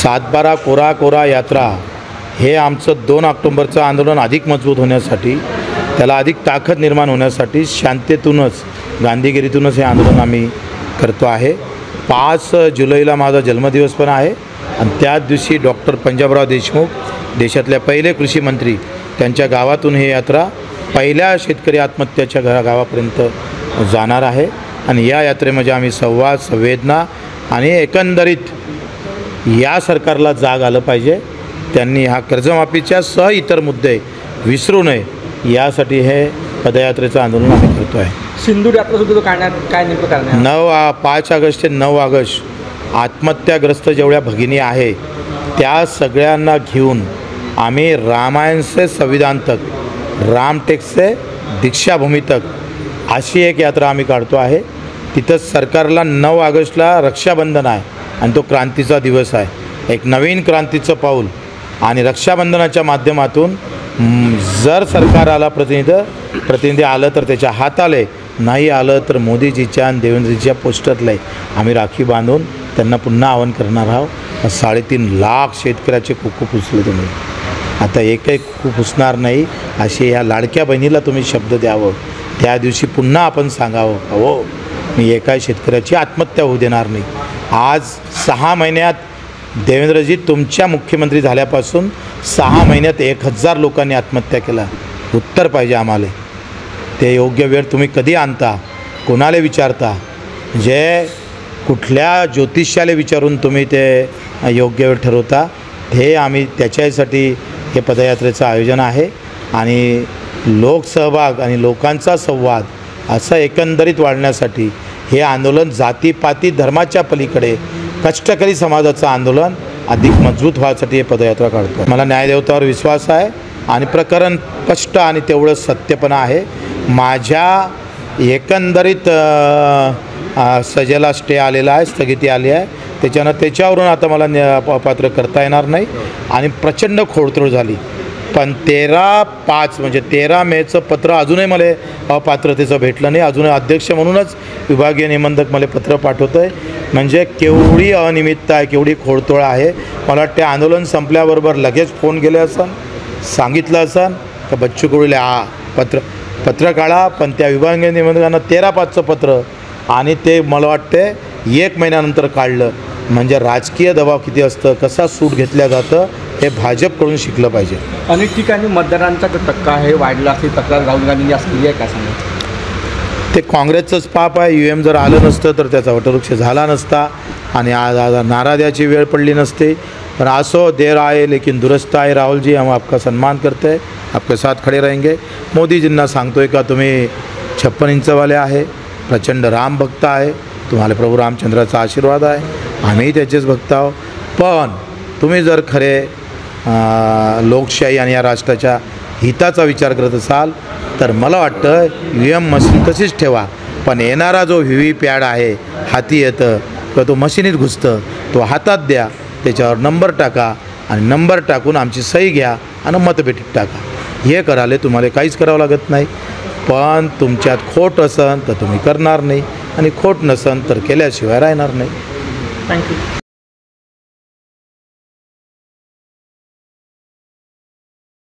सातबारा कोरा कोरा यात्रा हे आमचं 2 ऑक्टोबरचं आंदोलन अधिक मजबूत होण्यासाठी, त्याला अधिक ताकद निर्माण होण्यासाठी शांततेतूनच, गांधीगिरीतूनच हे आंदोलन आम्ही करतो आहे। 5 जुलैला माझा जन्मदिवस पण आहे आणि त्याच दिवशी डॉक्टर पंजाबराव देशमुख, देशातले पहिले कृषी मंत्री, त्यांच्या गावातून ही यात्रा पहिल्या शेतकरी आत्महत्याच्या गावापर्यंत जाणार आहे। आणि या यात्रेमध्ये आम्ही संवाद, संवेदना आणि एकंदरीत या सरकारला जाग आलं पाहिजे, त्यांनी हा कर्जमाफीच्या सह इतर मुद्दे विसरू नये, यासाठी हे पदयात्रेचं आंदोलन आम्ही करतो आहे। सिंदूर यात्रासुद्धा काढण्यात काय नेमकं कारण आहे? 5 ऑगस्ट ते 9 ऑगस्ट आत्महत्याग्रस्त जेवढ्या भगिनी आहे त्या सगळ्यांना घेऊन आम्ही रामायण से संविधान तक, रामटेक से दीक्षाभूमी तक अशी एक यात्रा आम्ही काढतो आहे। तिथं सरकारला 9 ऑगस्टला रक्षाबंधन आहे आणि तो क्रांतीचा दिवस आहे, एक नवीन क्रांतीचं पाऊल। आणि रक्षाबंधनाच्या माध्यमातून जर सरकाराला प्रतिनिधी आलं तर त्याच्या हाताले, नाही आलं तर मोदीजीच्या आणि देवेंद्रजीच्या पोस्टरला आम्ही राखी बांधून त्यांना पुन्हा आवाहन करणार आहोत। 3.5 लाख शेतकऱ्याचे कुकू पुसले तुम्ही, आता एकही कुकू पुसणार नाही असे या लाडक्या बहिणीला तुम्ही शब्द द्यावं। त्या दिवशी पुन्हा आपण सांगावं, हो मी एकाही शेतकऱ्याची आत्महत्या होऊ देणार नाही। आज 6 महिन्यात देवेंद्रजी तुमच्या मुख्यमंत्री झाल्यापासून 6 महिन्यात 1000 लोकांनी आत्महत्या केला। उत्तर पाहिजे आम्हाला, ते योग्य वेळ तुम्ही कधी आणता, कोणाला विचारता, म्हणजे कुठल्या ज्योतिष्याला विचारून तुम्ही ते योग्य वेळ ठरवता, हे आम्ही त्याच्यासाठी हे पदयात्रेचं आयोजन आहे। आणि लोकसहभाग आणि लोकांचा संवाद असं एकंदरीत वाढण्यासाठी हे आंदोलन जातीपाती धर्माच्या पलीकडे कष्टकरी समाजाचं आंदोलन अधिक मजबूत व्हायसाठी हे पदयात्रा काढतो। मला न्यायदेवतावर विश्वास आहे आणि प्रकरण स्पष्ट आणि तेवढं सत्य पण आहे। माझ्या एकंदरीत सजेला स्टे आलेला आहे, स्थगिती आली आहे, त्याच्यावरून आता मला अपात्र करता येणार नाही आणि प्रचंड खोडतोड झाली। पण 13/5 म्हणजे 13 मेचं पत्र अजूनही मला अपात्रतेचं भेटलं नाही। अजूनही अध्यक्ष म्हणूनच विभागीय निबंधक मला पत्र पाठवतं आहे, म्हणजे केवढी अनियमितता आहे, केवढी खोडतोड आहे। मला वाटते आंदोलन संपल्याबरोबर लगेच फोन केले असन, सांगितलं असन का बच्चू कडूला पत्र काढा, पण त्या विभागीय निबंधकांना 13/5चं पत्र आणि ते मला वाटते 1 महिन्यानंतर काढलं। म्हणजे राजकीय दबाव किती असतं, कसा सूट घेतल्या जातं हे भाजपकडून शिकलं पाहिजे। अनेक ठिकाणी मतदारांचा टक्का आहे वाढला अशी तक्रार राहुल गांधींनी आज केली आहे, काय सांगा? ते काँग्रेसचंच पाप आहे। UM जर आलं नसतं तर त्याचा वटवृक्ष झाला नसता आणि आज नाराजाची वेळ पडली नसते। पण असो, देर आए लेकिन दुरुस्त आए। राहुल जी, हम आपका सम्मान करते हैं, आपके साथ खड़े रहेंगे। मोदीजींना सांगतोय का तुम्ही 56 इंचवाले आहे, प्रचंड राम भक्त आहे, तुम्हाला प्रभू रामचंद्राचा आशीर्वाद आहे, आम्ही त्याचेच भक्त आहोत। पण तुम्ही जर खरे लोकशाही आणि या राष्ट्राच्या हिताचा विचार करत असाल तर मला वाटतं UM मशीन तशीच ठेवा, पण येणारा जो VVPAT आहे, हाती येतं किंवा तो मशीनीत घुसतं, तो हातात द्या, त्याच्यावर नंबर टाका आणि नंबर टाकून आमची सही घ्या आणि मतपेटीत टाका। हे करायला तुम्हाला काहीच करावं लागत नाही। पण तुमच्यात खोट असन तर तुम्ही करणार नाही आणि खोट नसन तर केल्याशिवाय राहणार नाही। थँक्यू।